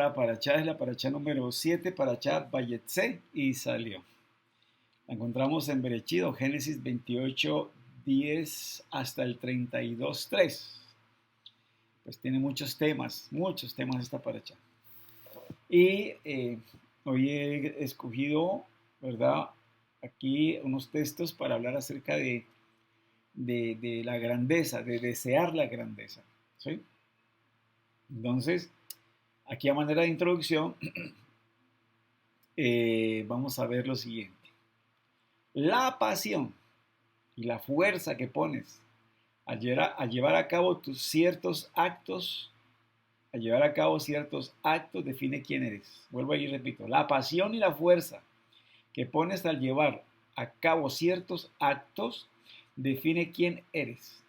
La paracha es la paracha número 7, paracha Vayetze, y salió. La encontramos en Berechit, o Génesis 28, 10 hasta el 32, 3. Pues tiene muchos temas esta paracha. Y hoy he escogido, ¿verdad? Aquí unos textos para hablar acerca de la grandeza, de desear la grandeza, ¿sí? Entonces, aquí a manera de introducción, vamos a ver lo siguiente. La pasión y la fuerza que pones a llevar a cabo tus ciertos actos, define quién eres. Vuelvo y repito, la pasión y la fuerza que pones al llevar a cabo ciertos actos define quién eres.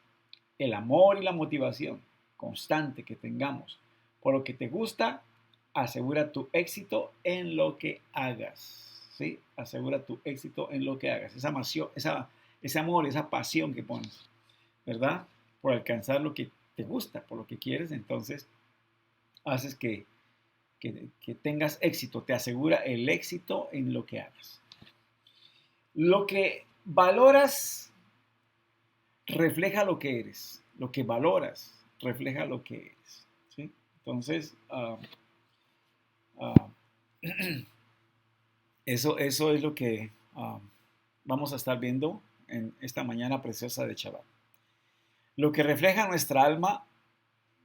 El amor y la motivación constante que tengamos por lo que te gusta asegura tu éxito en lo que hagas, ¿sí? Asegura tu éxito en lo que hagas. Ese amor, esa pasión que pones, ¿verdad? Por alcanzar lo que te gusta, por lo que quieres, entonces haces que tengas éxito, te asegura el éxito en lo que hagas. Lo que valoras refleja lo que eres. Lo que valoras refleja lo que eres, ¿sí? Entonces, eso es lo que vamos a estar viendo en esta mañana preciosa de Shabbat. Lo que refleja nuestra alma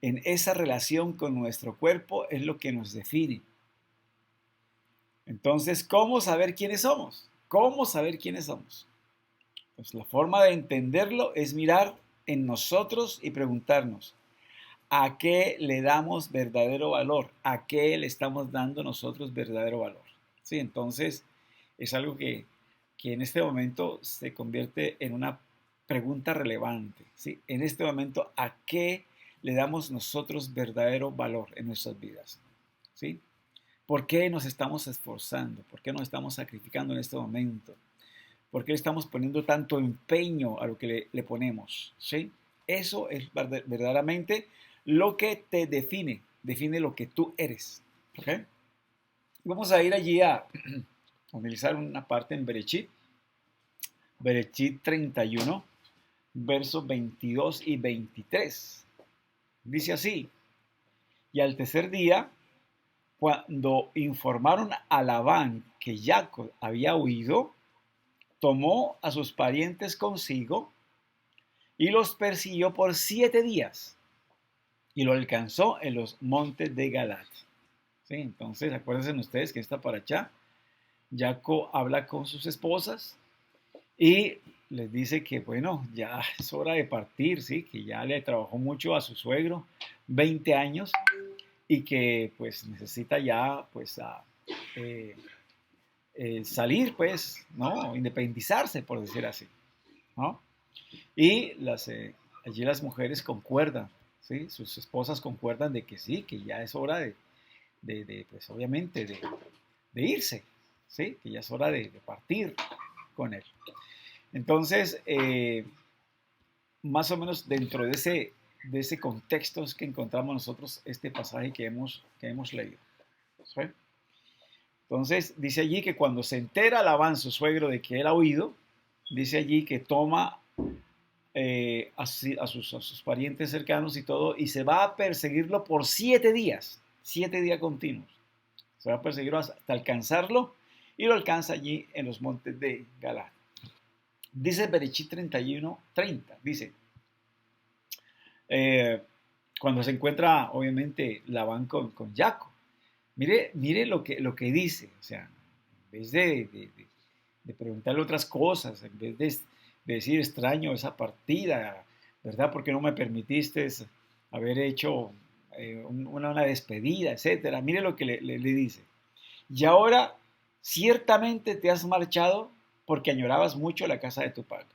en esa relación con nuestro cuerpo es lo que nos define. Entonces, ¿cómo saber quiénes somos? ¿Cómo saber quiénes somos? Pues la forma de entenderlo es mirar en nosotros y preguntarnos, ¿a qué le damos verdadero valor? ¿A qué le estamos dando nosotros verdadero valor? Sí, entonces es algo que en este momento se convierte en una pregunta relevante, ¿sí? En este momento, ¿a qué le damos nosotros verdadero valor en nuestras vidas? ¿Sí? ¿Por qué nos estamos esforzando? ¿Por qué nos estamos sacrificando en este momento? ¿Por qué estamos poniendo tanto empeño a lo que le ponemos? ¿Sí? Eso es verdaderamente lo que te define lo que tú eres. ¿Okay? Vamos a ir allí a analizar una parte en Berechit 31, versos 22 y 23. Dice así, y al tercer día, cuando informaron a Labán que Jacob había huido, tomó a sus parientes consigo y los persiguió por 7 días y lo alcanzó en los montes de Galat. ¿Sí? Entonces, acuérdense ustedes que esta paracha, Jacob habla con sus esposas y les dice que, bueno, ya es hora de partir, ¿sí? Que ya le trabajó mucho a su suegro, 20 años, y que pues necesita ya pues salir, pues, ¿no? Independizarse, por decir así, ¿no? Y allí las mujeres concuerdan, ¿sí? Sus esposas concuerdan de que sí, que ya es hora pues obviamente, de irse, ¿sí? Que ya es hora de partir con él. Entonces, más o menos dentro de ese contexto es que encontramos nosotros este pasaje que hemos leído, ¿sí? Entonces, dice allí que cuando se entera Labán, su suegro, de que él ha huido, dice allí que toma a sus parientes cercanos y todo, y se va a perseguirlo por 7 días, 7 días continuos. Se va a perseguirlo hasta alcanzarlo, y lo alcanza allí en los montes de Galad. Dice Berechit 31, 30, dice, eh, cuando se encuentra obviamente Labán con Jacob, mire lo que dice, o sea, en vez de preguntarle otras cosas, en vez de decir extraño esa partida, ¿verdad? Porque no me permitiste haber hecho una despedida, etcétera. Mire lo que le dice. Y ahora ciertamente te has marchado porque añorabas mucho la casa de tu padre.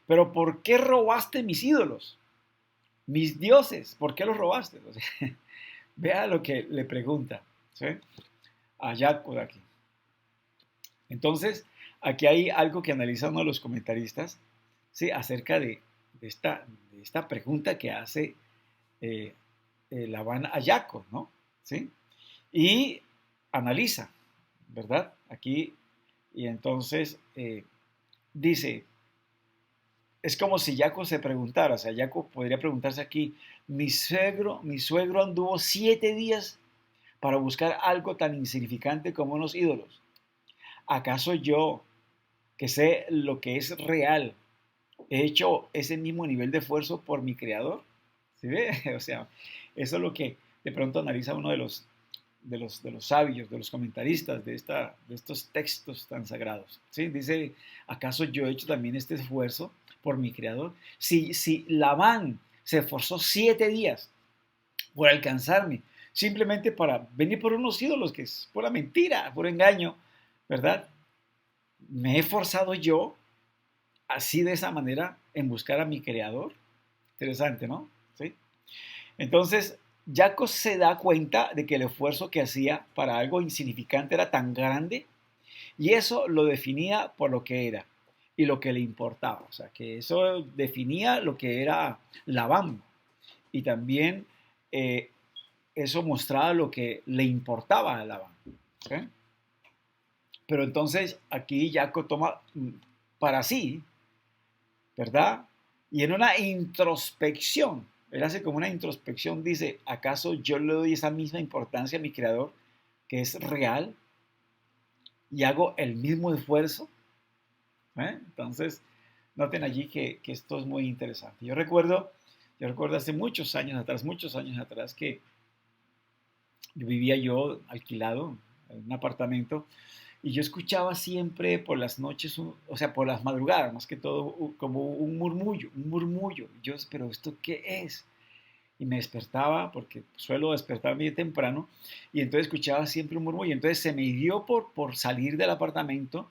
Pero ¿por qué robaste mis ídolos? Mis dioses, ¿por qué los robaste? O sea, vea lo que le pregunta, ¿sí? A Jacob aquí. Entonces, aquí hay algo que analiza uno de los comentaristas, ¿sí? Acerca de esta pregunta que hace Labán a Jacob, ¿no? ¿Sí? y analiza, ¿verdad? Aquí, y entonces dice, es como si Jacob se preguntara, o sea, Jacob podría preguntarse aquí, mi suegro anduvo 7 días para buscar algo tan insignificante como unos ídolos. ¿Acaso yo, que sé lo que es real, he hecho ese mismo nivel de esfuerzo por mi creador? ¿Sí ve? O sea, eso es lo que de pronto analiza uno de los sabios, de los comentaristas de estos textos tan sagrados. ¿Sí? Dice, ¿acaso yo he hecho también este esfuerzo por mi creador? Si Labán se esforzó 7 días por alcanzarme, simplemente para venir por unos ídolos, que es pura mentira, puro engaño, ¿verdad? Me he esforzado yo así de esa manera en buscar a mi creador. Interesante, ¿no? ¿Sí? Entonces, Jacob se da cuenta de que el esfuerzo que hacía para algo insignificante era tan grande y eso lo definía por lo que era y lo que le importaba. O sea, que eso definía lo que era Labán y también eh, eso mostraba lo que le importaba a Labán. ¿Sí? Pero entonces aquí Jacob toma para sí, ¿verdad? Y en una introspección, él hace como una introspección, dice, ¿acaso yo le doy esa misma importancia a mi creador, que es real, y hago el mismo esfuerzo? Entonces, noten allí que esto es muy interesante. Yo recuerdo hace muchos años atrás, que vivía yo alquilado en un apartamento. Y yo escuchaba siempre por las noches, o sea, por las madrugadas, más que todo, como un murmullo, un murmullo. Yo, pero ¿esto qué es? Y me despertaba, porque suelo despertar bien temprano, y entonces escuchaba siempre un murmullo. Entonces se me dio por salir del apartamento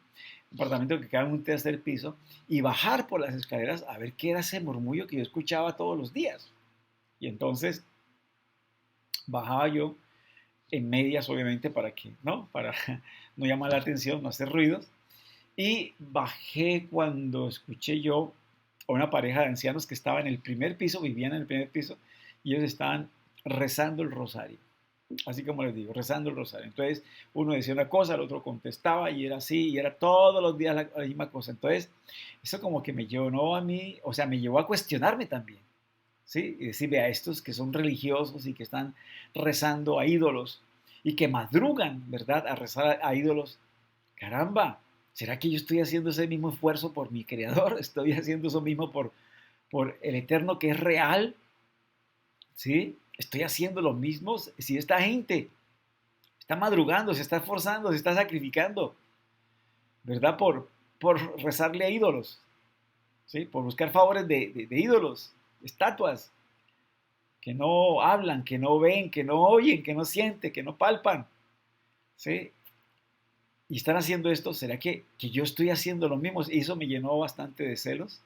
que queda en un tercer piso, y bajar por las escaleras a ver qué era ese murmullo que yo escuchaba todos los días. Y entonces bajaba yo en medias, obviamente, para no llamar la atención, no hacer ruidos. Y bajé cuando escuché yo a una pareja de ancianos que estaba en el primer piso, vivían en el primer piso, y ellos estaban rezando el rosario. Así como les digo, rezando el rosario. Entonces, uno decía una cosa, el otro contestaba, y era así, y era todos los días la misma cosa. Entonces, eso como que me llevó a mí, o sea, me llevó a cuestionarme también. ¿Sí? Y decir, vea, estos que son religiosos y que están rezando a ídolos y que madrugan, ¿verdad?, a rezar a ídolos. Caramba, ¿será que yo estoy haciendo ese mismo esfuerzo por mi creador? ¿Estoy haciendo eso mismo por el eterno que es real? ¿Sí? ¿Estoy haciendo lo mismo? Si esta gente está madrugando, se está esforzando, se está sacrificando, ¿verdad? Por rezarle a ídolos, ¿sí? Por buscar favores de ídolos, estatuas, que no hablan, que no ven, que no oyen, que no sienten, que no palpan, ¿sí? Y están haciendo esto, ¿será que yo estoy haciendo lo mismo? Y eso me llenó bastante de celos.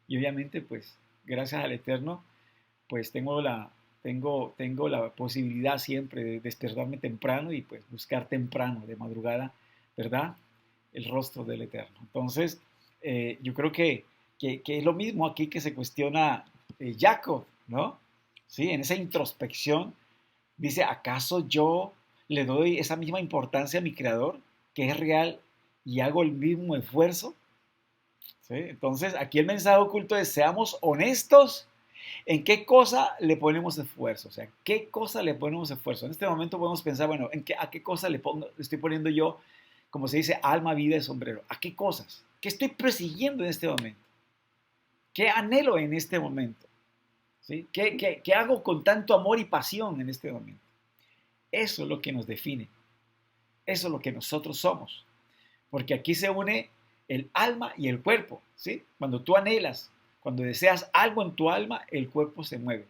Y obviamente, pues, gracias al Eterno, pues tengo la posibilidad siempre de despertarme temprano y pues buscar temprano, de madrugada, ¿verdad? El rostro del Eterno. Entonces, yo creo que es lo mismo aquí que se cuestiona Jacob, ¿no? Sí, en esa introspección dice, ¿acaso yo le doy esa misma importancia a mi creador, que es real, y hago el mismo esfuerzo? ¿Sí? Entonces, aquí el mensaje oculto es, seamos honestos en qué cosa le ponemos esfuerzo. O sea, ¿qué cosa le ponemos esfuerzo? En este momento podemos pensar, bueno, ¿a qué cosa le estoy poniendo yo, como se dice, alma, vida y sombrero? ¿A qué cosas? ¿Qué estoy persiguiendo en este momento? ¿Qué anhelo en este momento? ¿Sí? ¿Qué hago con tanto amor y pasión en este momento? Eso es lo que nos define. Eso es lo que nosotros somos. Porque aquí se une el alma y el cuerpo, ¿sí? Cuando tú anhelas, cuando deseas algo en tu alma, el cuerpo se mueve.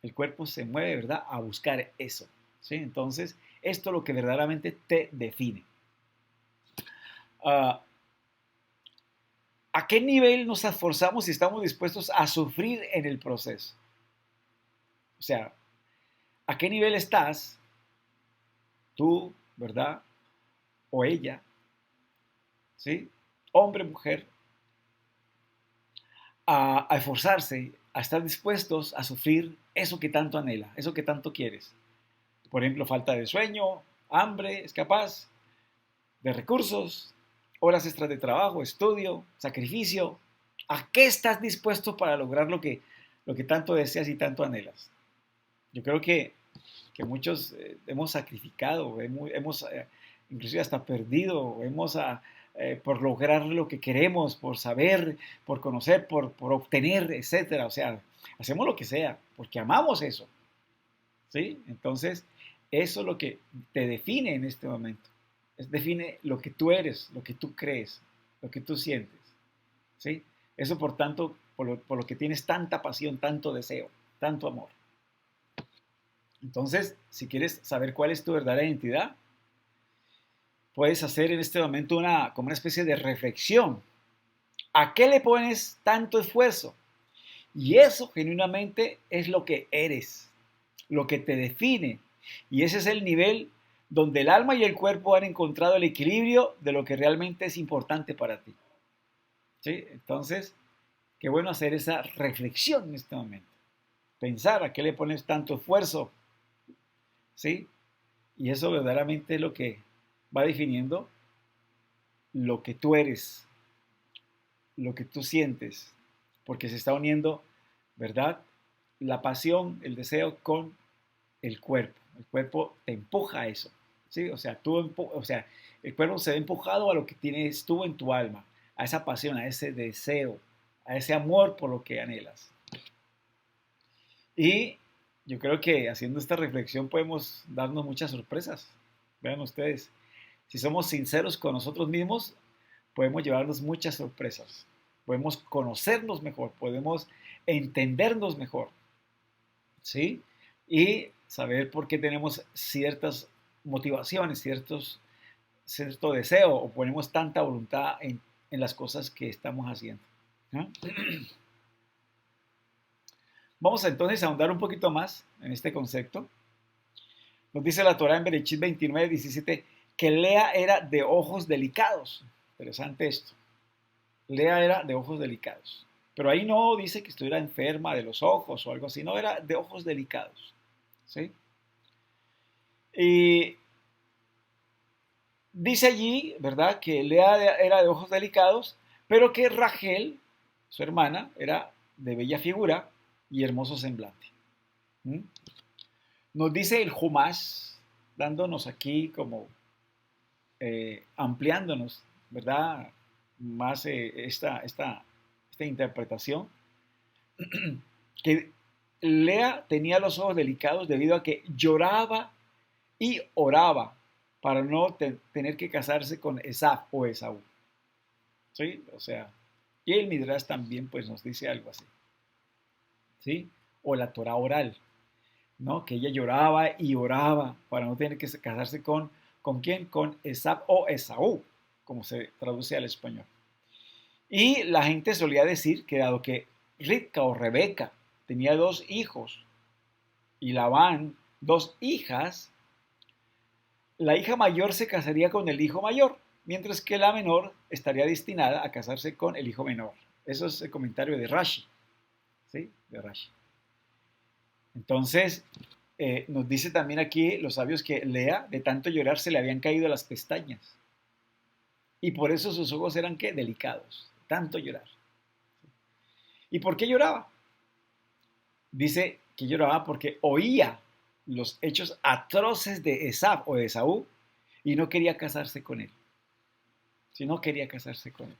El cuerpo se mueve, ¿verdad?, a buscar eso, ¿sí? Entonces, esto es lo que verdaderamente te define. Uh, ¿A qué nivel nos esforzamos y estamos dispuestos a sufrir en el proceso? O sea, ¿a qué nivel estás tú, ¿verdad? O ella, ¿sí? Hombre, mujer, a esforzarse, a estar dispuestos a sufrir eso que tanto anhela, eso que tanto quieres. Por ejemplo, falta de sueño, hambre, es capaz, de recursos, horas extras de trabajo, estudio, sacrificio. ¿A qué estás dispuesto para lograr lo que tanto deseas y tanto anhelas? Yo creo que muchos hemos sacrificado, hemos inclusive hasta perdido, por lograr lo que queremos, por saber, por conocer, por obtener, etcétera. O sea, hacemos lo que sea, porque amamos eso, ¿sí? Entonces, eso es lo que te define en este momento. Define lo que tú eres, lo que tú crees, lo que tú sientes, ¿sí? Eso, por tanto, por lo que tienes tanta pasión, tanto deseo, tanto amor. Entonces, si quieres saber cuál es tu verdadera identidad, puedes hacer en este momento como una especie de reflexión. ¿A qué le pones tanto esfuerzo? Y eso genuinamente es lo que eres, lo que te define. Y ese es el nivel donde el alma y el cuerpo han encontrado el equilibrio de lo que realmente es importante para ti. ¿Sí? Entonces, qué bueno hacer esa reflexión en este momento. Pensar a qué le pones tanto esfuerzo. ¿Sí? Y eso verdaderamente es lo que va definiendo lo que tú eres, lo que tú sientes, porque se está uniendo, ¿verdad? La pasión, el deseo con el cuerpo. El cuerpo te empuja a eso, ¿sí? O sea, el cuerpo se ve empujado a lo que tienes tú en tu alma, a esa pasión, a ese deseo, a ese amor por lo que anhelas. Y yo creo que haciendo esta reflexión podemos darnos muchas sorpresas. Vean ustedes, si somos sinceros con nosotros mismos, podemos llevarnos muchas sorpresas. Podemos conocernos mejor, podemos entendernos mejor, ¿sí? Y saber por qué tenemos ciertas motivaciones, cierto deseo o ponemos tanta voluntad en las cosas que estamos haciendo, ¿no? Vamos entonces a ahondar un poquito más en este concepto. Nos dice la Torá en Bereshit 29:17 que Lea era de ojos delicados. Interesante esto. Lea era de ojos delicados. Pero ahí no dice que estuviera enferma de los ojos o algo así, no, era de ojos delicados. ¿Sí? Y dice allí, ¿verdad?, que Lea era de ojos delicados, pero que Rachel, su hermana, era de bella figura y hermoso semblante. ¿Mm? Nos dice el Humash, dándonos aquí como ampliándonos, ¿verdad?, más esta interpretación, que Lea tenía los ojos delicados debido a que lloraba y oraba para no tener que casarse con Esaf o Esaú. ¿Sí? O sea, y el Midrash también pues nos dice algo así. ¿Sí? O la Torah oral, ¿no? Que ella lloraba y oraba para no tener que casarse ¿con quién? Con Esaf o Esaú, como se traduce al español. Y la gente solía decir que dado que Rivka o Rebeca tenía 2 hijos y Labán 2 hijas, la hija mayor se casaría con el hijo mayor, mientras que la menor estaría destinada a casarse con el hijo menor. Eso es el comentario de Rashi, ¿sí? De Rashi. Entonces, nos dice también aquí los sabios que Lea, de tanto llorar, se le habían caído las pestañas. Y por eso sus ojos eran, ¿qué? Delicados, tanto llorar. ¿Y por qué lloraba? Dice que lloraba porque oía los hechos atroces de Esaf o de Esaú y no quería casarse con él. Si no quería casarse con él.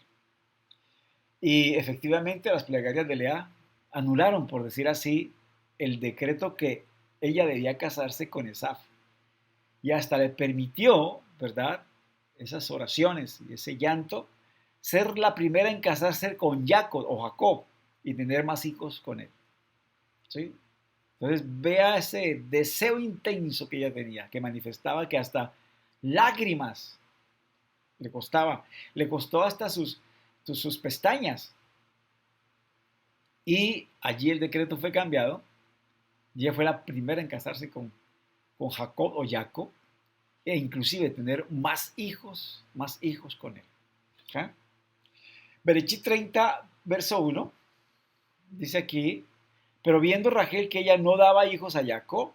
Y efectivamente las plegarias de Lea anularon, por decir así, el decreto que ella debía casarse con Esaf. Y hasta le permitió, ¿verdad?, esas oraciones y ese llanto, ser la primera en casarse con Jacob o Jacob y tener más hijos con él. ¿Sí? Entonces vea ese deseo intenso que ella tenía, que manifestaba que hasta lágrimas le costaba, le costó hasta sus pestañas. Y allí el decreto fue cambiado, y ella fue la primera en casarse con Jacob o Jacob, e inclusive tener más hijos con él. ¿Okay? Bereshit 30, verso 1, dice aquí, pero viendo Rachel que ella no daba hijos a Jacob,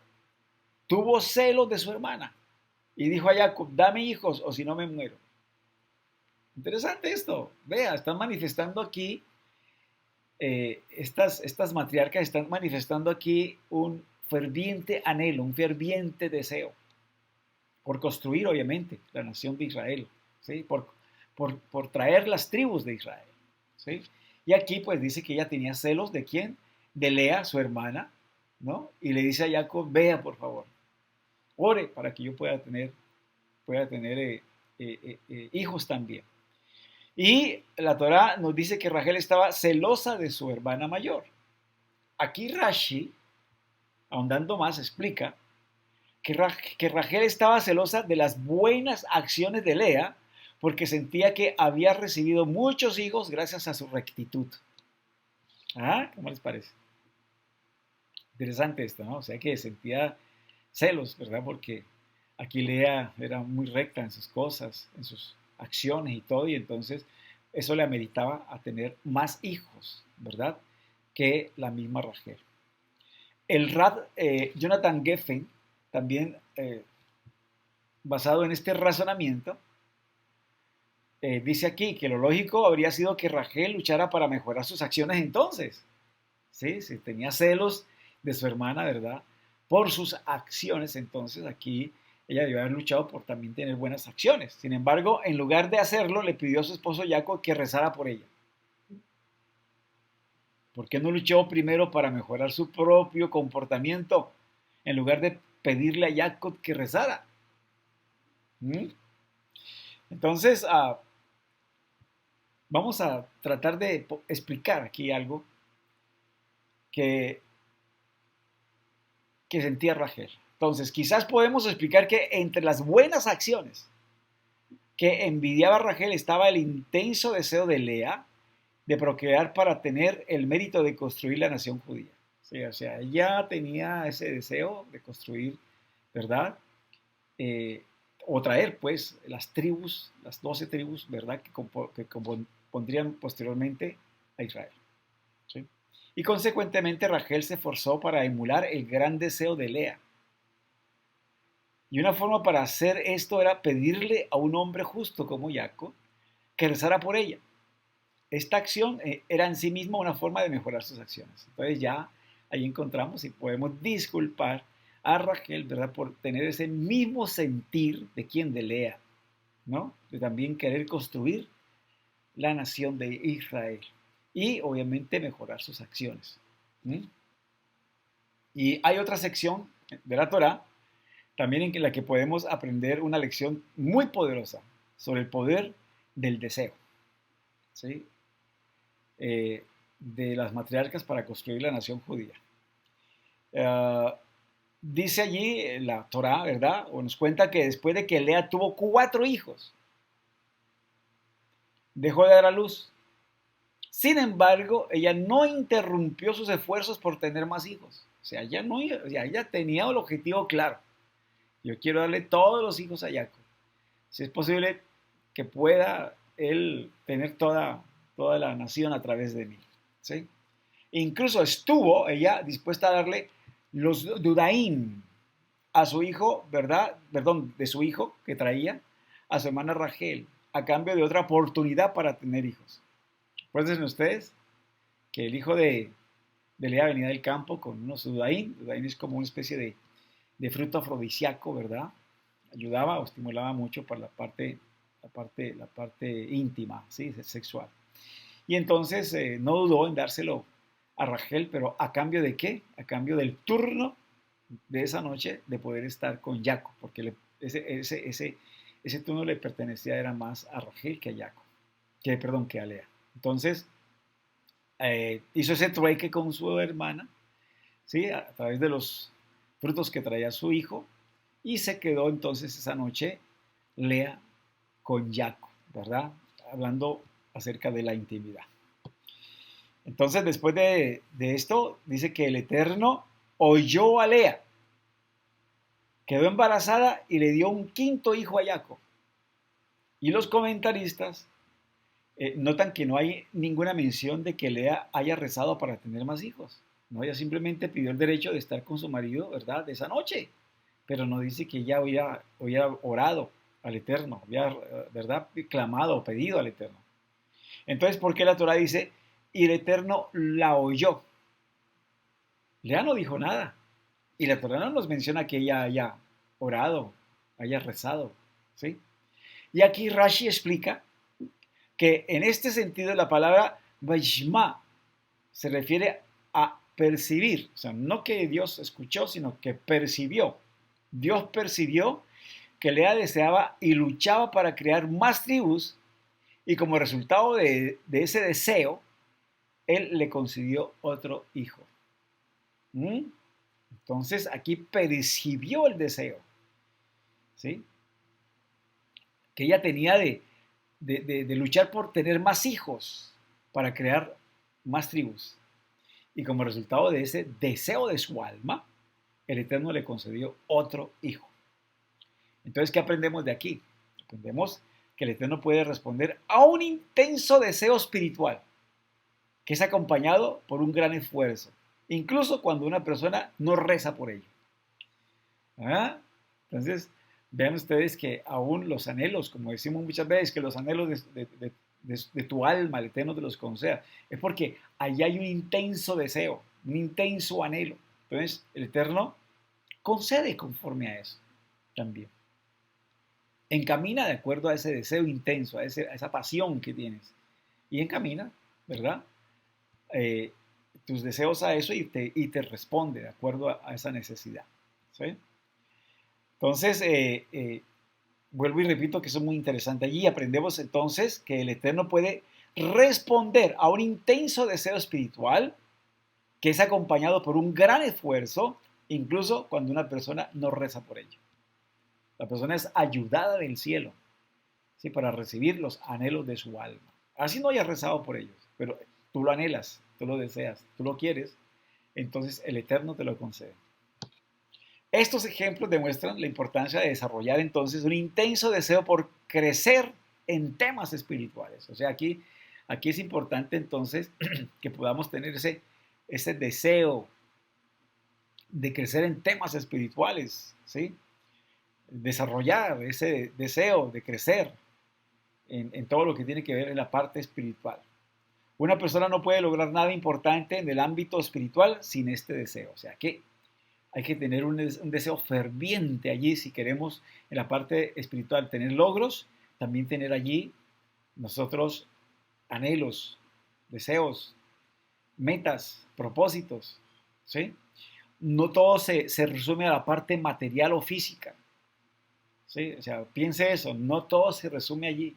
tuvo celos de su hermana y dijo a Jacob, dame hijos o si no me muero. Interesante esto. Vea, están manifestando aquí, estas matriarcas están manifestando aquí un ferviente anhelo, un ferviente deseo por construir, obviamente, la nación de Israel, ¿sí? Por traer las tribus de Israel, ¿sí? Y aquí pues dice que ella tenía celos ¿de quién? De Lea, su hermana, ¿no? Y le dice a Jacob, vea por favor, ore para que yo pueda tener hijos también. Y la Torá nos dice que Rachel estaba celosa de su hermana mayor. Aquí Rashi, ahondando más, explica que Rachel estaba celosa de las buenas acciones de Lea porque sentía que había recibido muchos hijos gracias a su rectitud. ¿Ah? ¿Cómo les parece? Interesante esto, ¿no? O sea que sentía celos, ¿verdad? Porque aquí Lea era muy recta en sus cosas, en sus acciones y todo, y entonces eso le ameritaba a tener más hijos, ¿verdad? Que la misma Rachel. El Rab Jonathan Geffen, también basado en este razonamiento, dice aquí que lo lógico habría sido que Rachel luchara para mejorar sus acciones entonces. ¿Sí? Si tenía celos de su hermana, ¿verdad? Por sus acciones, entonces aquí ella debió haber luchado por también tener buenas acciones. Sin embargo, en lugar de hacerlo, le pidió a su esposo Jacob que rezara por ella. ¿Por qué no luchó primero para mejorar su propio comportamiento en lugar de pedirle a Jacob que rezara? ¿Mm? Entonces, vamos a tratar de explicar aquí algo que sentía Rachel. Entonces, quizás podemos explicar que entre las buenas acciones que envidiaba Rachel estaba el intenso deseo de Lea de procrear para tener el mérito de construir la nación judía. Sí, o sea, ella tenía ese deseo de construir, ¿verdad? O traer, pues, las tribus, las 12 tribus, ¿verdad? Que compondrían posteriormente a Israel. ¿Sí? Y consecuentemente Rachel se esforzó para emular el gran deseo de Lea. Y una forma para hacer esto era pedirle a un hombre justo como Jacob que rezara por ella. Esta acción era en sí misma una forma de mejorar sus acciones. Entonces ya ahí encontramos y podemos disculpar a Rachel, ¿verdad? Por tener ese mismo sentir de quien de Lea, ¿no? De también querer construir la nación de Israel y obviamente mejorar sus acciones. ¿Mm? Y hay otra sección de la Torá también en la que podemos aprender una lección muy poderosa sobre el poder del deseo, ¿sí? De las matriarcas para construir la nación judía. Dice allí la Torá, ¿verdad? O nos cuenta que después de que Lea tuvo 4 hijos, dejó de dar a luz. Sin embargo, ella no interrumpió sus esfuerzos por tener más hijos. O sea, ella tenía el objetivo claro. Yo quiero darle todos los hijos a Jacob. Si es posible que pueda él tener toda la nación a través de mí. ¿Sí? Incluso estuvo ella dispuesta a darle los dudaim a su hijo, ¿verdad? Perdón, de su hijo que traía a su hermana Rachel, a cambio de otra oportunidad para tener hijos. Recuerden ustedes que el hijo de Lea venía del campo con unos dudaim. Dudaim es como una especie de fruto afrodisíaco, ¿verdad? Ayudaba o estimulaba mucho para la parte íntima, ¿sí? Sexual. Y entonces no dudó en dárselo a Rachel, pero ¿a cambio de qué? A cambio del turno de esa noche de poder estar con Jacob, porque ese turno le pertenecía era más a Rachel que a Jacob, que a Lea. Entonces hizo ese trueque con su hermana, ¿sí? A través de los frutos que traía su hijo, y se quedó entonces esa noche Lea con Jacob, ¿verdad? Hablando acerca de la intimidad. Entonces, después de esto, dice que el Eterno oyó a Lea, quedó embarazada y le dio un 5.º hijo a Jacob. Y los comentaristas notan que no hay ninguna mención de que Lea haya rezado para tener más hijos. No, ella simplemente pidió el derecho de estar con su marido, ¿verdad? De esa noche. pero no dice que ella hubiera orado al Eterno, hubiera, ¿verdad?, clamado o pedido al Eterno. Entonces, ¿por qué la Torah dice, y el Eterno la oyó? Lea no dijo nada. Y la Torah no nos menciona que ella haya orado, haya rezado, ¿sí? Y aquí Rashi explica que en este sentido la palabra Vaishma se refiere a percibir, o sea, no que Dios escuchó, sino que percibió. Dios percibió que Lea deseaba y luchaba para crear más tribus y como resultado de ese deseo, Él le concedió otro hijo. ¿Mm? Entonces aquí percibió el deseo, ¿sí?, que ella tenía de luchar por tener más hijos para crear más tribus. Y como resultado de ese deseo de su alma, el Eterno le concedió otro hijo. Entonces, ¿qué aprendemos de aquí? Aprendemos que el Eterno puede responder a un intenso deseo espiritual, que es acompañado por un gran esfuerzo, incluso cuando una persona no reza por ello. ¿Ah? Entonces, vean ustedes que aún los anhelos, como decimos muchas veces, que los anhelos de tu alma, el Eterno te los conceda, es porque allá hay un intenso deseo, un intenso anhelo. Entonces, el Eterno concede conforme a eso también. Encamina de acuerdo a ese deseo intenso, a esa pasión que tienes. Y encamina, ¿verdad?, tus deseos a eso y te responde de acuerdo a esa necesidad. ¿Sí? Entonces, vuelvo y repito que eso es muy interesante. Allí aprendemos entonces que el Eterno puede responder a un intenso deseo espiritual que es acompañado por un gran esfuerzo, incluso cuando una persona no reza por ello. La persona es ayudada del cielo, ¿sí?, para recibir los anhelos de su alma. Así no hayas rezado por ellos, pero tú lo anhelas, tú lo deseas, tú lo quieres, entonces el Eterno te lo concede. Estos ejemplos demuestran la importancia de desarrollar entonces un intenso deseo por crecer en temas espirituales. O sea, aquí es importante entonces que podamos tener ese deseo de crecer en temas espirituales, ¿sí? Desarrollar ese deseo de crecer en todo lo que tiene que ver en la parte espiritual. Una persona no puede lograr nada importante en el ámbito espiritual sin este deseo. O sea, que hay que tener un deseo ferviente allí si queremos en la parte espiritual tener logros, también tener allí nosotros anhelos, deseos, metas, propósitos, ¿sí? No todo se resume a la parte material o física, ¿sí? O sea, piense eso, no todo se resume allí.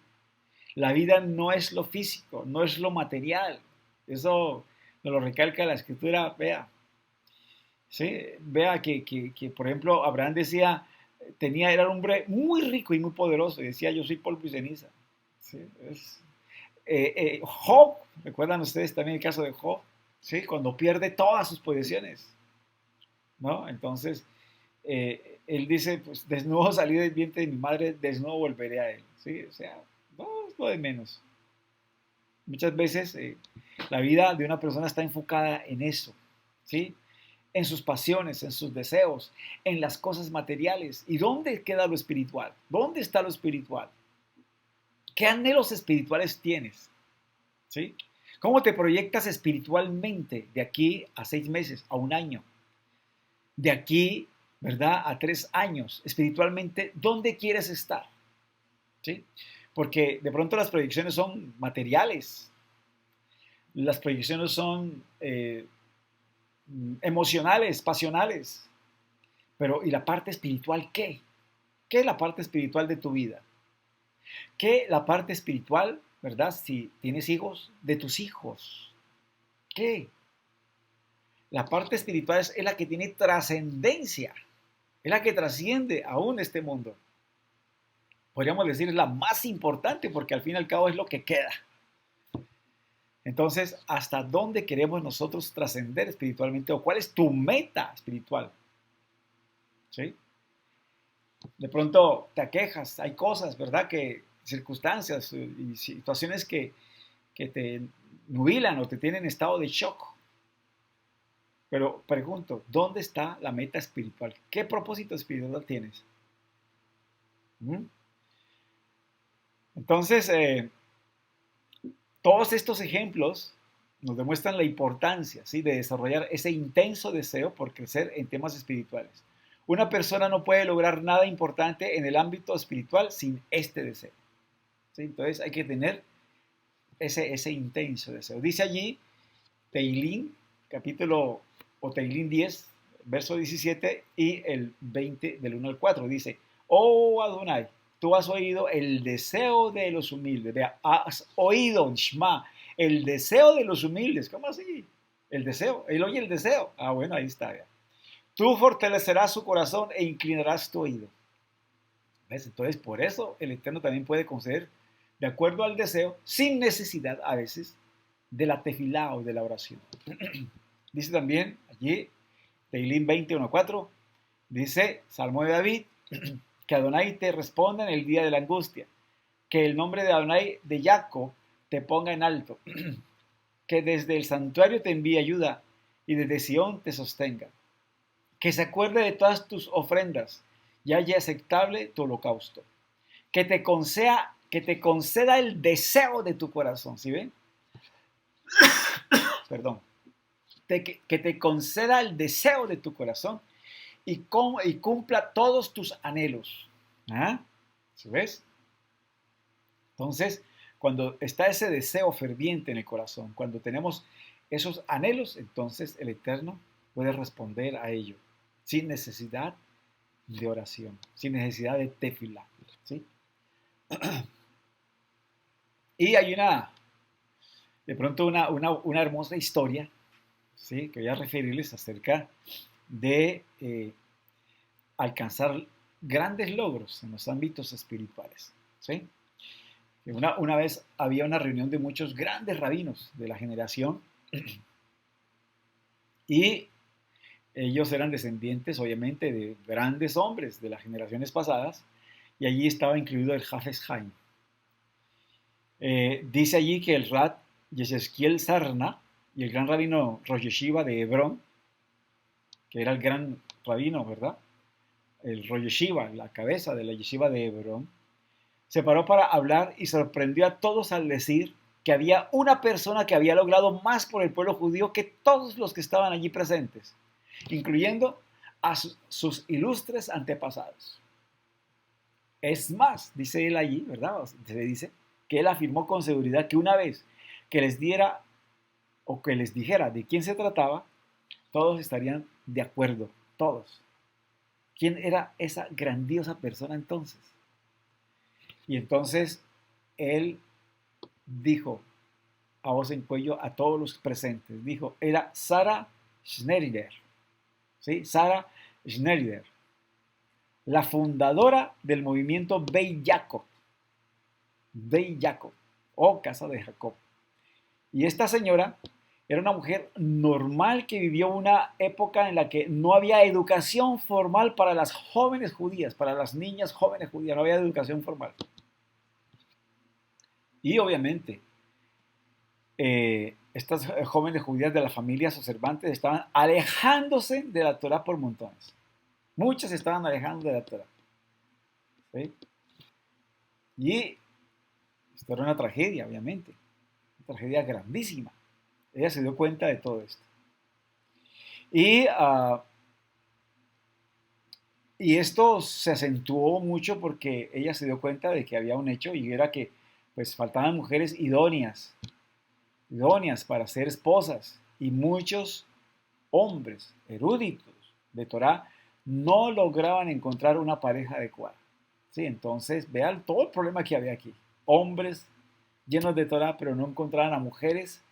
La vida no es lo físico, no es lo material. Eso nos lo recalca la escritura, vea. ¿Sí? Vea que, por ejemplo, Abraham decía, era un hombre muy rico y muy poderoso, y decía, yo soy polvo y ceniza. ¿Sí? Job, ¿recuerdan ustedes también el caso de Job? ¿Sí? Cuando pierde todas sus posesiones, ¿no? Entonces, él dice, pues desnudo salí del vientre de mi madre, desnudo volveré a él. ¿Sí? O sea, no es lo de menos. Muchas veces la vida de una persona está enfocada en eso, ¿sí?, en sus pasiones, en sus deseos, en las cosas materiales. ¿Y dónde queda lo espiritual? ¿Dónde está lo espiritual? ¿Qué anhelos espirituales tienes? ¿Sí? ¿Cómo te proyectas espiritualmente de aquí a 6 meses, a un año? De aquí, ¿verdad?, a 3 años. Espiritualmente, ¿dónde quieres estar? ¿Sí? Porque de pronto las proyecciones son materiales. Las proyecciones son emocionales, pasionales. Pero, ¿y la parte espiritual qué? ¿Qué es la parte espiritual de tu vida? ¿Qué la parte espiritual, verdad? Si tienes hijos, de tus hijos. ¿Qué? La parte espiritual es la que tiene trascendencia, es la que trasciende aún este mundo. Podríamos decir es la más importante porque al fin y al cabo es lo que queda. Entonces, ¿hasta dónde queremos nosotros trascender espiritualmente? ¿O cuál es tu meta espiritual? ¿Sí? De pronto te aquejas, hay cosas, ¿verdad?, circunstancias y situaciones que te nubilan o te tienen en estado de shock. Pero pregunto, ¿dónde está la meta espiritual? ¿Qué propósito espiritual tienes? ¿Mm? Entonces, todos estos ejemplos nos demuestran la importancia, ¿sí?, de desarrollar ese intenso deseo por crecer en temas espirituales. Una persona no puede lograr nada importante en el ámbito espiritual sin este deseo, ¿sí? Entonces hay que tener ese intenso deseo. Dice allí Teilín, capítulo o Teilín 10, verso 17 y el 20 del 1 al 4. Dice, oh Adonai, tú has oído el deseo de los humildes. Vea, has oído, Shma, el deseo de los humildes. ¿Cómo así? El deseo. Él oye el deseo. Ah, bueno, ahí está. Vea. Tú fortalecerás su corazón e inclinarás tu oído. ¿Ves? Entonces, por eso el Eterno también puede conceder, de acuerdo al deseo, sin necesidad a veces de la tefilá o de la oración. Dice también allí, Teilín 21:4, dice, Salmo de David, que Adonai te responda en el día de la angustia, que el nombre de Adonai de Jacob te ponga en alto, que desde el santuario te envíe ayuda y desde Sión te sostenga, que se acuerde de todas tus ofrendas y haya aceptable tu holocausto, que te conceda el deseo de tu corazón, ¿sí ven? Perdón, que te conceda el deseo de tu corazón y cumpla todos tus anhelos. ¿Ah? ¿Sí ves? Entonces, cuando está ese deseo ferviente en el corazón, cuando tenemos esos anhelos, entonces el Eterno puede responder a ello sin necesidad de oración, sin necesidad de tefila. ¿Sí? Y hay de pronto una hermosa historia, ¿sí?, que voy a referirles acerca de alcanzar grandes logros en los ámbitos espirituales. ¿Sí? Una vez había una reunión de muchos grandes rabinos de la generación y ellos eran descendientes, obviamente, de grandes hombres de las generaciones pasadas, y allí estaba incluido el Hafez Haim. Dice allí que el Rat Yeshezkiel Sarna y el gran rabino Rosh Yeshiva de Hebrón, que era el gran rabino, ¿verdad?, el Rosh Yeshiva, la cabeza de la Yeshiva de Hebrón, se paró para hablar y sorprendió a todos al decir que había una persona que había logrado más por el pueblo judío que todos los que estaban allí presentes, incluyendo a sus ilustres antepasados. Es más, dice él allí, ¿verdad? Se dice que él afirmó con seguridad que una vez que les diera o que les dijera de quién se trataba, todos estarían de acuerdo, todos. ¿Quién era esa grandiosa persona entonces? Y entonces él dijo a voz en cuello a todos los presentes, dijo, era Sarah Schneider, ¿sí? Sarah Schneider, la fundadora del movimiento Beit Jacob, o Casa de Jacob. Y esta señora era una mujer normal que vivió una época en la que no había educación formal para las jóvenes judías, para las niñas jóvenes judías, no había educación formal. Y obviamente, estas jóvenes judías de las familias observantes estaban alejándose de la Torah por montones. Muchas estaban alejando de la Torah. ¿Sí? Y esto era una tragedia, obviamente. Una tragedia grandísima. Ella se dio cuenta de todo esto. Y esto se acentuó mucho porque ella se dio cuenta de que había un hecho y era que pues faltaban mujeres idóneas para ser esposas, y muchos hombres eruditos de Torah no lograban encontrar una pareja adecuada. ¿Sí? Entonces, vean todo el problema que había aquí. Hombres llenos de Torah, pero no encontraban a mujeres,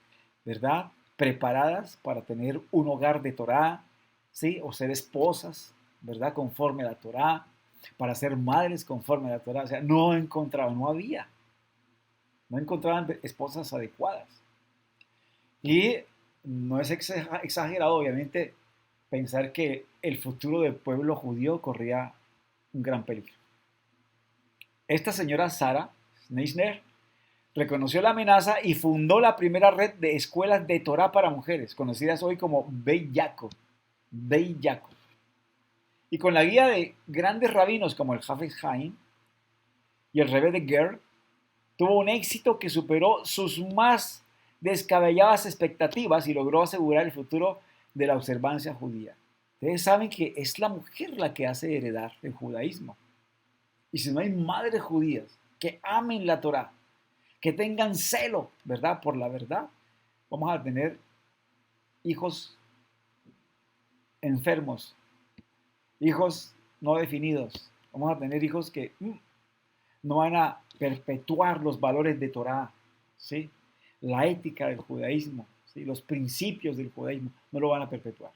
¿verdad?, preparadas para tener un hogar de Torah, ¿sí?, o ser esposas, ¿verdad?, conforme a la Torah, para ser madres conforme a la Torah. O sea, no encontraban, no encontraban esposas adecuadas. Y no es exagerado, obviamente, pensar que el futuro del pueblo judío corría un gran peligro. Esta señora Sara Schneisner reconoció la amenaza y fundó la primera red de escuelas de Torá para mujeres, conocidas hoy como Beit Yaakov. Beit Yaakov. Y con la guía de grandes rabinos como el Hafez Haim y el Rebbe de Ger, tuvo un éxito que superó sus más descabelladas expectativas y logró asegurar el futuro de la observancia judía. Ustedes saben que es la mujer la que hace heredar el judaísmo. Y si no hay madres judías que amen la Torá, que tengan celo, ¿verdad?, por la verdad, vamos a tener hijos enfermos, hijos no definidos. Vamos a tener hijos que no van a perpetuar los valores de Torá, ¿sí? La ética del judaísmo, ¿sí? Los principios del judaísmo, no lo van a perpetuar.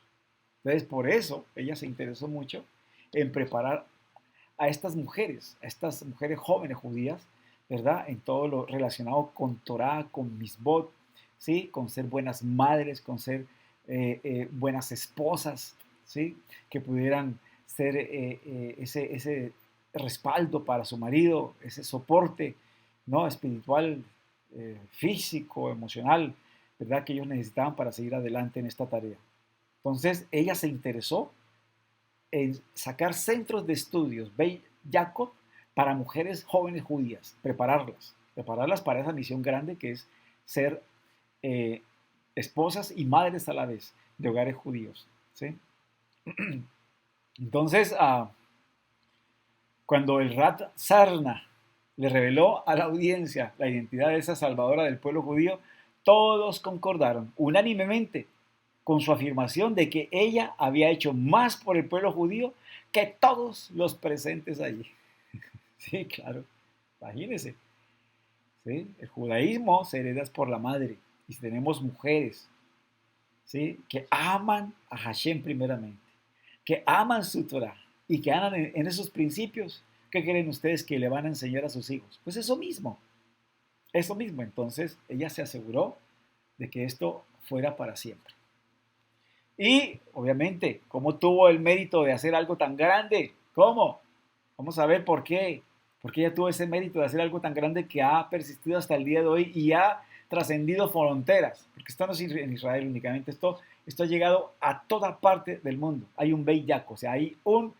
Entonces, por eso ella se interesó mucho en preparar a estas mujeres jóvenes judías, ¿verdad? En todo lo relacionado con Torá, con Misbot, ¿sí? Con ser buenas madres, con ser buenas esposas, ¿sí? Que pudieran ser ese respaldo para su marido, ese soporte, ¿no?, espiritual, físico, emocional, ¿verdad?, que ellos necesitaban para seguir adelante en esta tarea. Entonces ella se interesó en sacar centros de estudios, Beit Yaakov, para mujeres jóvenes judías, prepararlas para esa misión grande que es ser esposas y madres a la vez de hogares judíos, ¿sí? Entonces, cuando el Rat Sarna le reveló a la audiencia la identidad de esa salvadora del pueblo judío, todos concordaron unánimemente con su afirmación de que ella había hecho más por el pueblo judío que todos los presentes allí. Sí, claro, imagínense. ¿Sí? El judaísmo se hereda por la madre. Y si tenemos mujeres, ¿sí?, que aman a Hashem primeramente, que aman su Torah y que andan en esos principios, ¿qué creen ustedes que le van a enseñar a sus hijos? Pues eso mismo, eso mismo. Entonces ella se aseguró de que esto fuera para siempre. Y obviamente, ¿cómo tuvo el mérito de hacer algo tan grande? ¿Cómo? Vamos a ver por qué. Porque ella tuvo ese mérito de hacer algo tan grande que ha persistido hasta el día de hoy y ha trascendido fronteras. Porque esto no es en Israel únicamente, esto ha llegado a toda parte del mundo. Hay un Beit Yaakov, o sea, hay un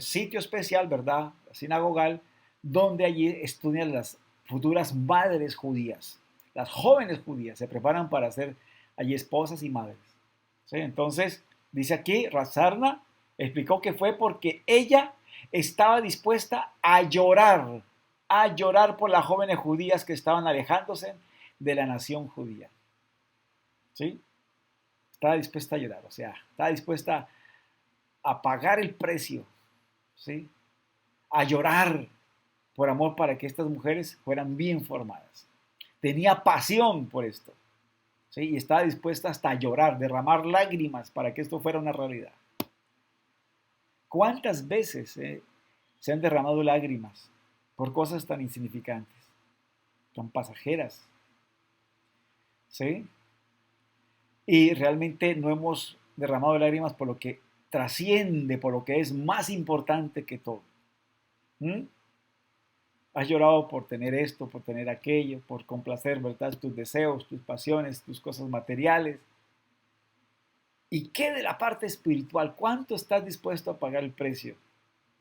sitio especial, ¿verdad?, sinagogal, donde allí estudian las futuras madres judías. Las jóvenes judías se preparan para ser allí esposas y madres. ¿Sí? Entonces, dice aquí, Razarna explicó que fue porque ella estaba dispuesta a llorar por las jóvenes judías que estaban alejándose de la nación judía. ¿Sí? Estaba dispuesta a llorar, o sea, estaba dispuesta a pagar el precio, ¿sí?, a llorar por amor para que estas mujeres fueran bien formadas. Tenía pasión por esto. ¿Sí? Y estaba dispuesta hasta a llorar, derramar lágrimas para que esto fuera una realidad. ¿Cuántas veces se han derramado lágrimas por cosas tan insignificantes, tan pasajeras? ¿Sí? Y realmente no hemos derramado lágrimas por lo que trasciende, por lo que es más importante que todo. Has llorado por tener esto, por tener aquello, por complacer, ¿verdad?, tus deseos, tus pasiones, tus cosas materiales. ¿Y qué de la parte espiritual? ¿Cuánto estás dispuesto a pagar el precio?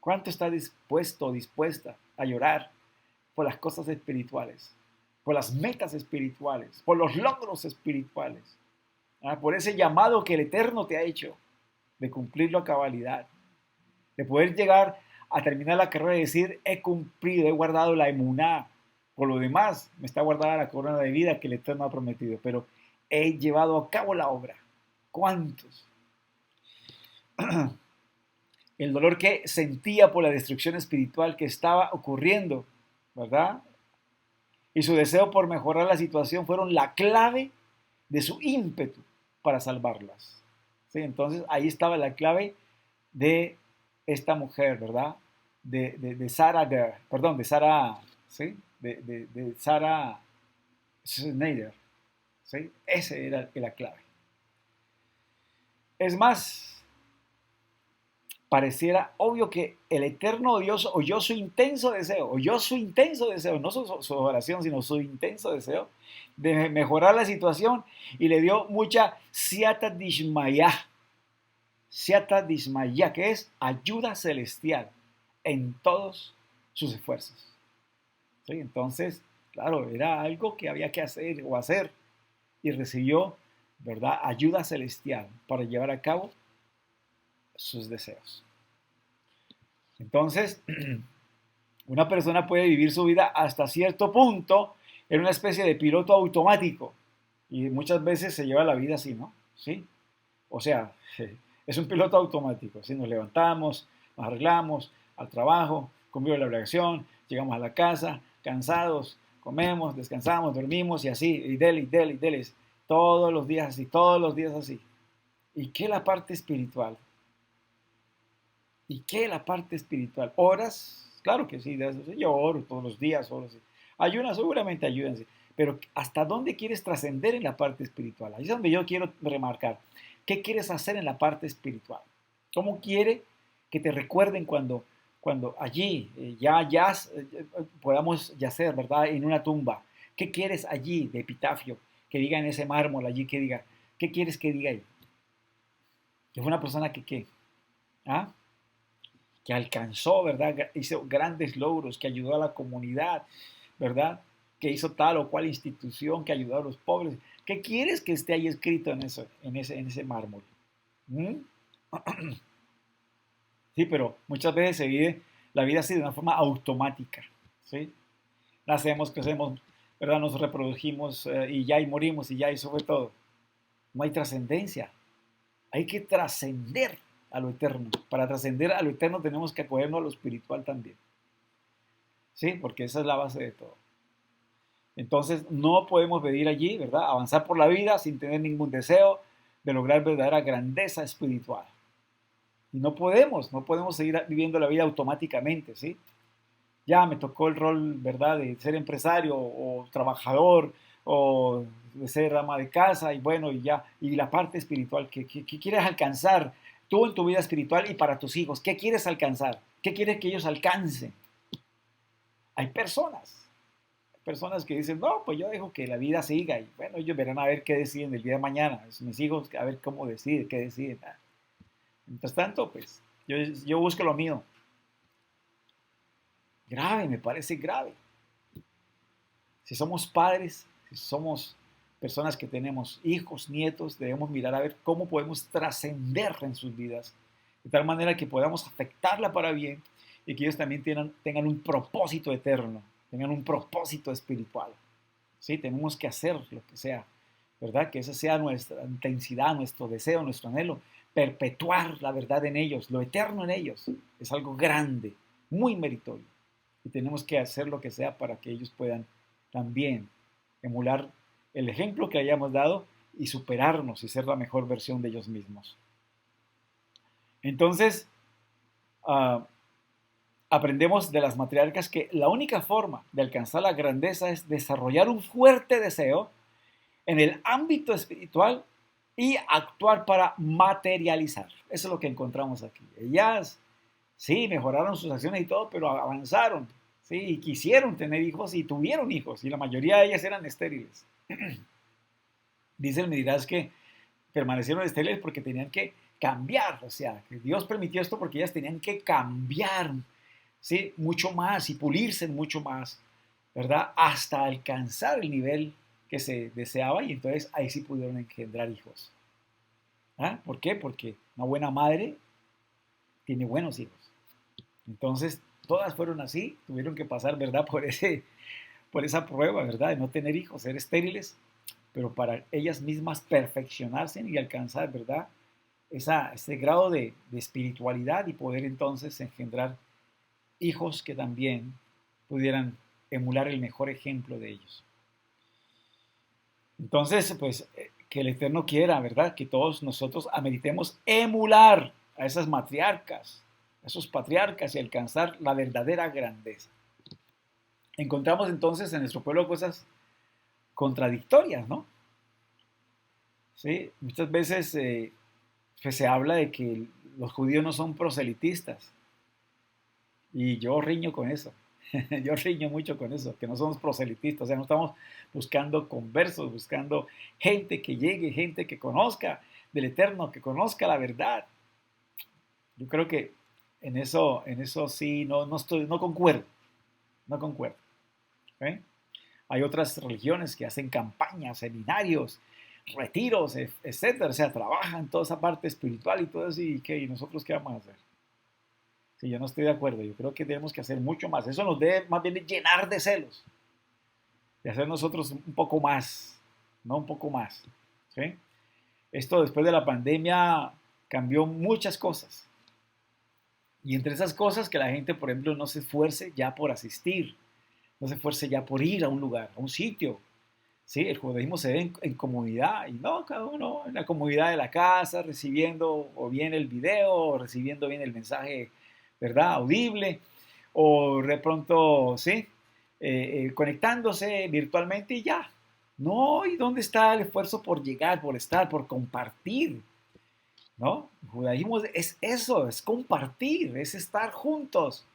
¿Cuánto estás dispuesto o dispuesta a llorar por las cosas espirituales, por las metas espirituales, por los logros espirituales, por ese llamado que el Eterno te ha hecho de cumplirlo a cabalidad, de poder llegar a terminar la carrera y decir, he cumplido, he guardado la emuná? Por lo demás, me está guardada la corona de vida que el Eterno ha prometido, pero he llevado a cabo la obra. ¿Cuántos? El dolor que sentía por la destrucción espiritual que estaba ocurriendo, ¿verdad?, y su deseo por mejorar la situación fueron la clave de su ímpetu para salvarlas. ¿Sí? Entonces ahí estaba la clave de esta mujer, ¿verdad? De Sarah Ger, perdón, de Sarah, ¿sí?, de Sarah Schneider, ¿sí? Esa era la clave. Es más, pareciera obvio que el eterno Dios oyó su intenso deseo, no su oración, sino su intenso deseo de mejorar la situación y le dio mucha siata dismaya, que es ayuda celestial en todos sus esfuerzos. ¿Sí? Entonces, claro, era algo que había que hacer o hacer y recibió, ¿verdad?, ayuda celestial para llevar a cabo sus deseos. Entonces, una persona puede vivir su vida hasta cierto punto en una especie de piloto automático y muchas veces se lleva la vida así, ¿no? ¿Sí? O sea, es un piloto automático. Si nos levantamos, nos arreglamos, al trabajo, cumplimos la obligación, llegamos a la casa, cansados, comemos, descansamos, dormimos y así, y dele, todos los días así, todos los días así. ¿Y qué la parte espiritual? ¿Y qué la parte espiritual? ¿Horas? Claro que sí, yo oro todos los días, oro así. Ayunas, seguramente ayudan, sí. Pero ¿hasta dónde quieres trascender en la parte espiritual? Ahí es donde yo quiero remarcar. ¿Qué quieres hacer en la parte espiritual? ¿Cómo quiere que te recuerden cuando allí podamos yacer, ¿verdad? En una tumba. ¿Qué quieres allí de epitafio? Que diga en ese mármol allí, que diga, ¿qué quieres que diga ahí? Que fue una persona que, ¿qué? ¿Ah? Que alcanzó, ¿verdad? Hizo grandes logros, que ayudó a la comunidad, ¿verdad? Que hizo tal o cual institución, que ayudó a los pobres. ¿Qué quieres que esté ahí escrito en ese mármol? ¿Mm? Sí, pero muchas veces se vive la vida así de una forma automática, ¿sí? Nacemos, crecemos, ¿verdad? Nos reprodujimos y morimos y ya, eso fue todo. No hay trascendencia. Hay que trascender a lo eterno. Para trascender a lo eterno tenemos que acogernos a lo espiritual también. ¿Sí? Porque esa es la base de todo. Entonces no podemos vivir allí, ¿verdad? Avanzar por la vida sin tener ningún deseo de lograr verdadera grandeza espiritual. Y no podemos seguir viviendo la vida automáticamente, ¿sí? Ya me tocó el rol, ¿verdad?, de ser empresario o trabajador o de ser ama de casa y bueno, y ya, y la parte espiritual, ¿qué quieres alcanzar tú en tu vida espiritual y para tus hijos? ¿Qué quieres alcanzar? ¿Qué quieres que ellos alcancen? Hay personas que dicen, no, pues yo dejo que la vida siga y bueno, ellos verán a ver qué deciden el día de mañana, mis hijos a ver cómo deciden, qué deciden. Mientras tanto, pues yo busco lo mío. Grave, me parece grave. Si somos padres, si somos personas que tenemos hijos, nietos, debemos mirar a ver cómo podemos trascender en sus vidas, de tal manera que podamos afectarla para bien y que ellos también tengan un propósito eterno, tengan un propósito espiritual. ¿Sí? Tenemos que hacer lo que sea, ¿verdad? Que esa sea nuestra intensidad, nuestro deseo, nuestro anhelo, perpetuar la verdad en ellos, lo eterno en ellos. Es algo grande, muy meritorio. Y tenemos que hacer lo que sea para que ellos puedan también emular el ejemplo que hayamos dado y superarnos y ser la mejor versión de ellos mismos. Entonces, aprendemos de las matriarcas que la única forma de alcanzar la grandeza es desarrollar un fuerte deseo en el ámbito espiritual y actuar para materializar. Eso es lo que encontramos aquí. Ellas, sí, mejoraron sus acciones y todo, pero avanzaron, sí, y quisieron tener hijos y tuvieron hijos, y la mayoría de ellas eran estériles. Dice el Midrash que permanecieron estériles porque tenían que cambiar, o sea, que Dios permitió esto porque ellas tenían que cambiar, ¿sí?, mucho más y pulirse mucho más, ¿verdad? Hasta alcanzar el nivel que se deseaba y entonces ahí sí pudieron engendrar hijos. ¿Ah? ¿Por qué? Porque una buena madre tiene buenos hijos. Entonces, todas fueron así, tuvieron que pasar, ¿verdad?, por esa prueba, ¿verdad?, de no tener hijos, ser estériles, pero para ellas mismas perfeccionarse y alcanzar, ¿verdad?, ese grado de espiritualidad y poder entonces engendrar hijos que también pudieran emular el mejor ejemplo de ellos. Entonces, pues, que el Eterno quiera, ¿verdad?, que todos nosotros ameritemos emular a esas matriarcas, a esos patriarcas y alcanzar la verdadera grandeza. Encontramos entonces en nuestro pueblo cosas contradictorias, ¿no? ¿Sí? Muchas veces pues se habla de que los judíos no son proselitistas. Y yo riño con eso. Yo riño mucho con eso, que no somos proselitistas, o sea, no estamos buscando conversos, buscando gente que llegue, gente que conozca del Eterno, que conozca la verdad. Yo creo que en eso sí, no concuerdo, no concuerdo. ¿Ok? Hay otras religiones que hacen campañas, seminarios, retiros, etcétera, o sea, trabajan toda esa parte espiritual y todo eso, ¿y nosotros qué vamos a hacer? Sí, yo no estoy de acuerdo, yo creo que tenemos que hacer mucho más. Eso nos debe más bien de llenar de celos, de hacer nosotros un poco más, no un poco más. ¿Sí? Esto después de la pandemia cambió muchas cosas. Y entre esas cosas que la gente, por ejemplo, no se esfuerce ya por asistir, no se esfuerce ya por ir a un lugar, a un sitio. ¿Sí? El judaísmo se ve en comunidad y no cada uno en la comodidad de la casa, recibiendo o bien el video, o recibiendo bien el mensaje, ¿verdad? Audible, o de pronto, ¿sí? Conectándose virtualmente y ya. No, ¿y dónde está el esfuerzo por llegar, por estar, por compartir? ¿No? El judaísmo es eso, es compartir, es estar juntos,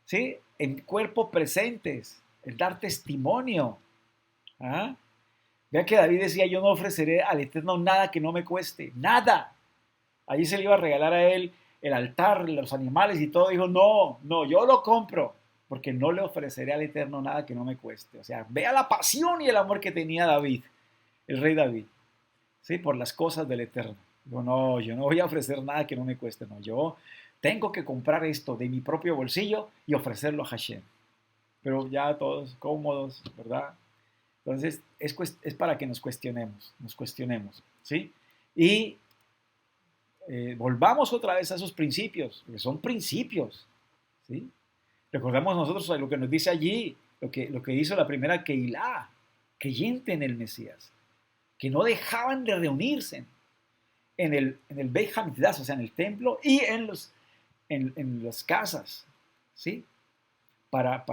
¿sí? En cuerpo presentes, el dar testimonio. ¿Ah? Vea que David decía, yo no ofreceré al Eterno nada que no me cueste, nada. Allí se le iba a regalar a él el altar, los animales y todo. Dijo, no, no, yo lo compro, porque no le ofreceré al Eterno nada que no me cueste. O sea, vea la pasión y el amor que tenía David, el rey David, ¿sí? Por las cosas del Eterno. Digo, no, yo no voy a ofrecer nada que no me cueste, no, yo tengo que comprar esto de mi propio bolsillo y ofrecerlo a Hashem. Pero ya todos cómodos, ¿verdad? Entonces, es para que nos cuestionemos, ¿sí? Y volvamos otra vez a esos principios, porque son principios, ¿sí? Recordamos nosotros lo que nos dice allí, lo que hizo la primera Keilah, creyente en el Mesías, que no dejaban de reunirse en el Beit HaMikdash, o sea, en el templo y en las casas, ¿sí? Para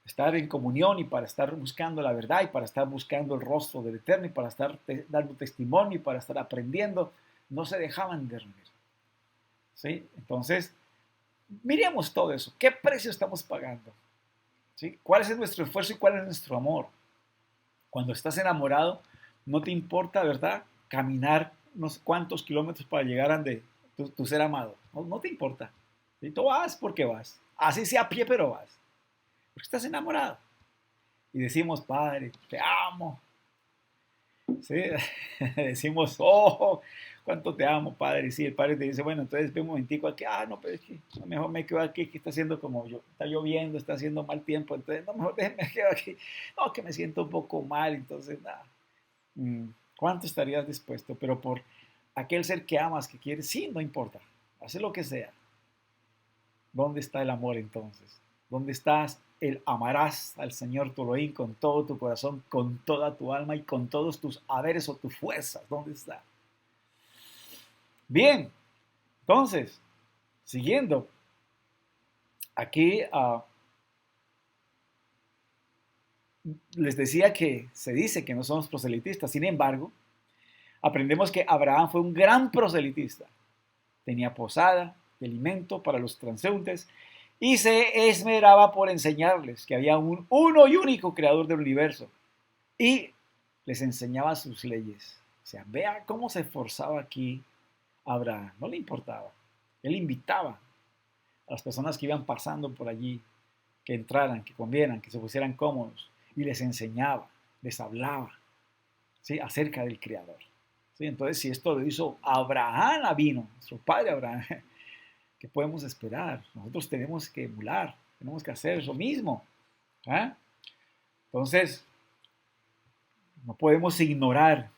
estar en comunión y para estar buscando la verdad y para estar buscando el rostro del Eterno y para estar dando testimonio y para estar aprendiendo, no se dejaban de reunir. ¿Sí? Entonces, miremos todo eso. ¿Qué precio estamos pagando? ¿Sí? ¿Cuál es nuestro esfuerzo y cuál es nuestro amor? Cuando estás enamorado, no te importa, ¿verdad? Caminar no sé cuántos kilómetros para llegar a donde tu ser amado. No, no te importa. ¿Sí? Tú vas porque vas. Así sea a pie, pero vas. Porque estás enamorado. Y decimos, Padre, te amo. ¿Sí? Decimos, oh, cuánto te amo, Padre. Y sí, el Padre te dice, bueno, entonces ve un momentico aquí. Ah, no, pero es que mejor me quedo aquí, que está haciendo como yo, está lloviendo, está haciendo mal tiempo. Entonces, no, mejor me quedo aquí. No, que me siento un poco mal, entonces, nada. ¿Cuánto estarías dispuesto? Pero por aquel ser que amas, que quieres, sí, no importa. Hace lo que sea. ¿Dónde está el amor entonces? ¿Dónde estás? El amarás al Señor tu Elohim con todo tu corazón, con toda tu alma y con todos tus haberes o tus fuerzas. ¿Dónde está? Bien, entonces, siguiendo, aquí les decía que se dice que no somos proselitistas. Sin embargo, aprendemos que Abraham fue un gran proselitista. Tenía posada de alimento para los transeúntes y se esmeraba por enseñarles que había un uno y único creador del universo y les enseñaba sus leyes. O sea, vea cómo se esforzaba aquí Abraham, no le importaba. Él invitaba a las personas que iban pasando por allí que entraran, que comieran, que se pusieran cómodos y les enseñaba, les hablaba, ¿sí? Acerca del Creador. ¿Sí? Entonces, si esto lo hizo Abraham vino, nuestro padre Abraham, ¿qué podemos esperar? Nosotros tenemos que emular, tenemos que hacer eso mismo. ¿Eh? Entonces, no podemos ignorar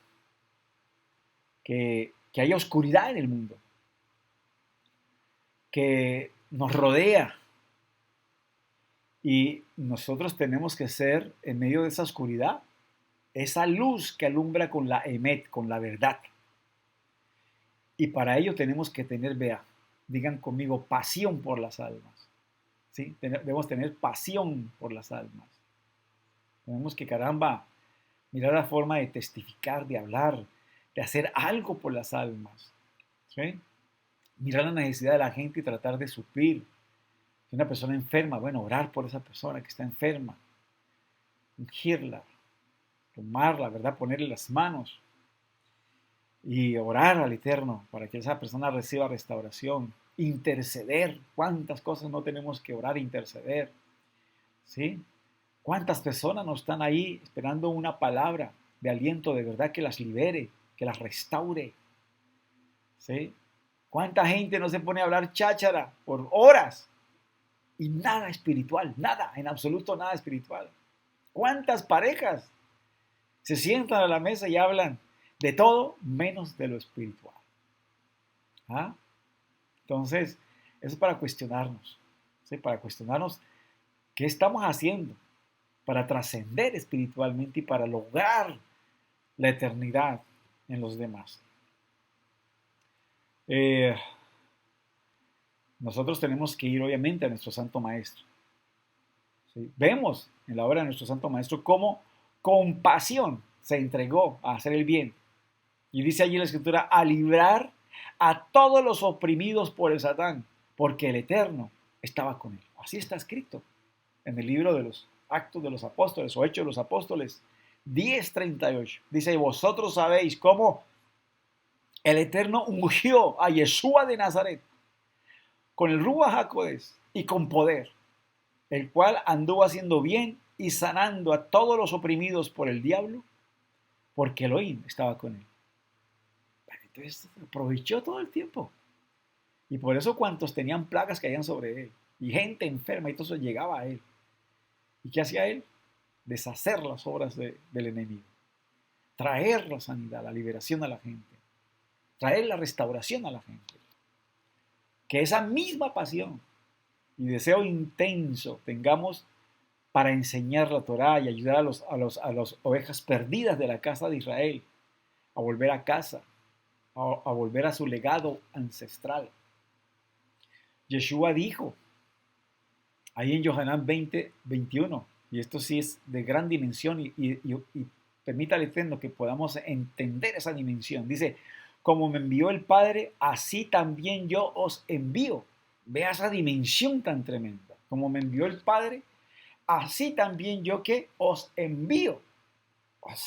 que hay oscuridad en el mundo, que nos rodea y nosotros tenemos que ser en medio de esa oscuridad, esa luz que alumbra con la emet, con la verdad. Y para ello tenemos que tener, vea, digan conmigo, pasión por las almas. ¿Sí? Debemos tener pasión por las almas. Tenemos que, caramba, mirar la forma de testificar, de hablar, de hacer algo por las almas. ¿Sí? mirar la necesidad de la gente y tratar de suplir. Si una persona enferma, bueno, orar por esa persona que está enferma, ungirla, tomarla, ¿verdad? Ponerle las manos y orar al Eterno para que esa persona reciba restauración, interceder. ¿Cuántas cosas no tenemos que orar e interceder? ¿Sí? ¿Cuántas personas no están ahí esperando una palabra de aliento de verdad que las libere, que las restaure? ¿Sí? ¿Cuánta gente no se pone a hablar cháchara por horas y nada espiritual, nada, en absoluto nada espiritual? ¿Cuántas parejas se sientan a la mesa y hablan de todo menos de lo espiritual? ¿Ah? Entonces, eso es para cuestionarnos, ¿sí? Para cuestionarnos qué estamos haciendo para trascender espiritualmente y para lograr la eternidad en los demás. Eh, Nosotros tenemos que ir obviamente a nuestro Santo Maestro. ¿Sí? Vemos en la obra de nuestro Santo Maestro cómo con pasión se entregó a hacer el bien. Y dice allí la Escritura, a librar a todos los oprimidos por el Satán, porque el Eterno estaba con él. Así está escrito en el libro de los Actos de los Apóstoles o Hechos de los Apóstoles 10:38. Dice, y vosotros sabéis cómo el Eterno ungió a Yeshua de Nazaret con el Ruach HaKodesh y con poder, el cual anduvo haciendo bien y sanando a todos los oprimidos por el diablo, porque Elohim estaba con él. Entonces aprovechó todo el tiempo. Y por eso cuantos tenían plagas caían sobre él. Y gente enferma y todo eso llegaba a él. ¿Y qué hacía él? Deshacer las obras del enemigo. Traer la sanidad, la liberación a la gente. Traer la restauración a la gente. Que esa misma pasión y deseo intenso tengamos para enseñar la Torá y ayudar a las ovejas perdidas de la casa de Israel a volver a casa, a volver a su legado ancestral. Yeshua dijo, ahí en Yohanan 20:21, y esto sí es de gran dimensión y permita al Eterno que podamos entender esa dimensión. Dice, como me envió el Padre, así también yo os envío. Vea esa dimensión tan tremenda. Como me envió el Padre, así también yo que os envío.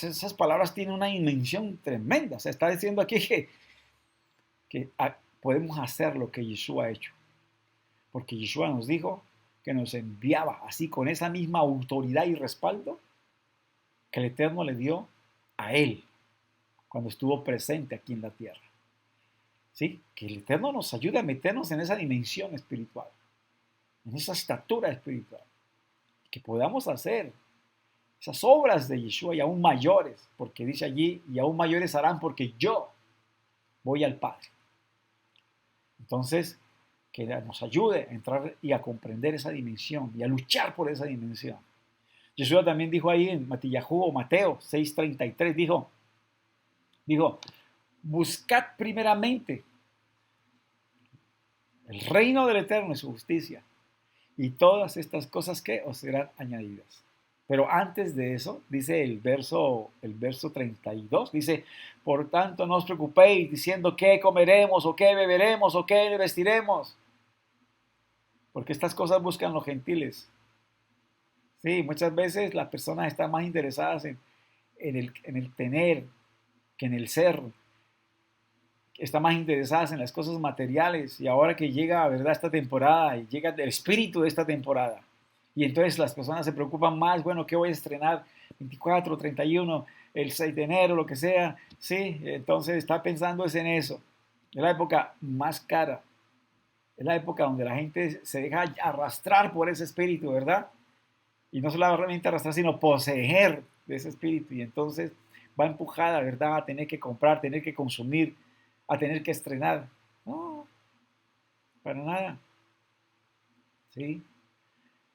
Esas palabras tienen una dimensión tremenda. Se está diciendo aquí que podemos hacer lo que Yeshua ha hecho. Porque Yeshua nos dijo que nos enviaba así con esa misma autoridad y respaldo que el Eterno le dio a él cuando estuvo presente aquí en la tierra. ¿Sí? Que el Eterno nos ayude a meternos en esa dimensión espiritual, en esa estatura espiritual, que podamos hacer esas obras de Yeshua y aún mayores, porque dice allí, y aún mayores harán porque yo voy al Padre. Entonces, que nos ayude a entrar y a comprender esa dimensión y a luchar por esa dimensión. Yeshua también dijo ahí en Matillahu o Mateo 6:33, dijo, buscad primeramente el reino del Eterno y su justicia, y todas estas cosas que os serán añadidas. Pero antes de eso, dice el verso 32, dice, por tanto no os preocupéis diciendo qué comeremos o qué beberemos o qué vestiremos, porque estas cosas buscan los gentiles. Sí, muchas veces las personas están más interesadas en el tener que en el ser, están más interesadas en las cosas materiales, y ahora que llega, ¿verdad?, esta temporada y llega el espíritu de esta temporada, y entonces las personas se preocupan más, bueno, ¿qué voy a estrenar? 24, 31, el 6 de enero, lo que sea, sí, entonces está pensando es en eso. Es la época más cara, es la época donde la gente se deja arrastrar por ese espíritu, ¿verdad? Y no solamente arrastrar, sino poseer de ese espíritu, y entonces va empujada, ¿verdad?, a tener que comprar, tener que consumir, a tener que estrenar. No, para nada. ¿Sí?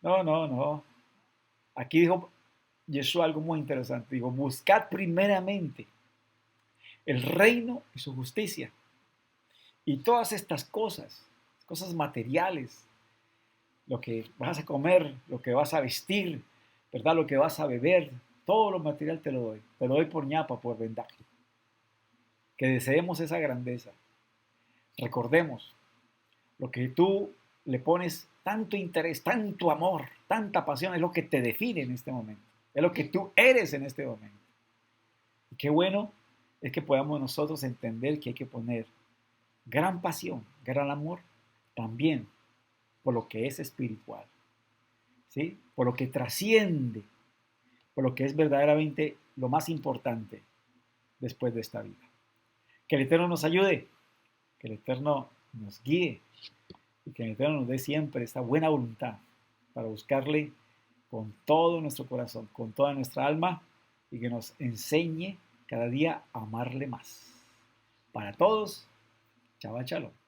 No, no, no. Aquí dijo Jesús algo muy interesante. Dijo, buscad primeramente el reino y su justicia. Y todas estas cosas, cosas materiales, lo que vas a comer, lo que vas a vestir, ¿verdad?, lo que vas a beber, todo lo material te lo doy. Te lo doy por ñapa, por vendaje. Que deseemos esa grandeza. Recordemos Lo que tú le pones tanto interés, tanto amor, tanta pasión, es lo que te define en este momento. Es lo que tú eres en este momento. Y qué bueno es que podamos nosotros entender que hay que poner gran pasión, gran amor, también por lo que es espiritual, ¿sí? Por lo que trasciende, por lo que es verdaderamente lo más importante después de esta vida. Que el Eterno nos ayude, que el Eterno nos guíe y que el Eterno nos dé siempre esta buena voluntad para buscarle con todo nuestro corazón, con toda nuestra alma y que nos enseñe cada día a amarle más. Para todos, Shabbat Shalom.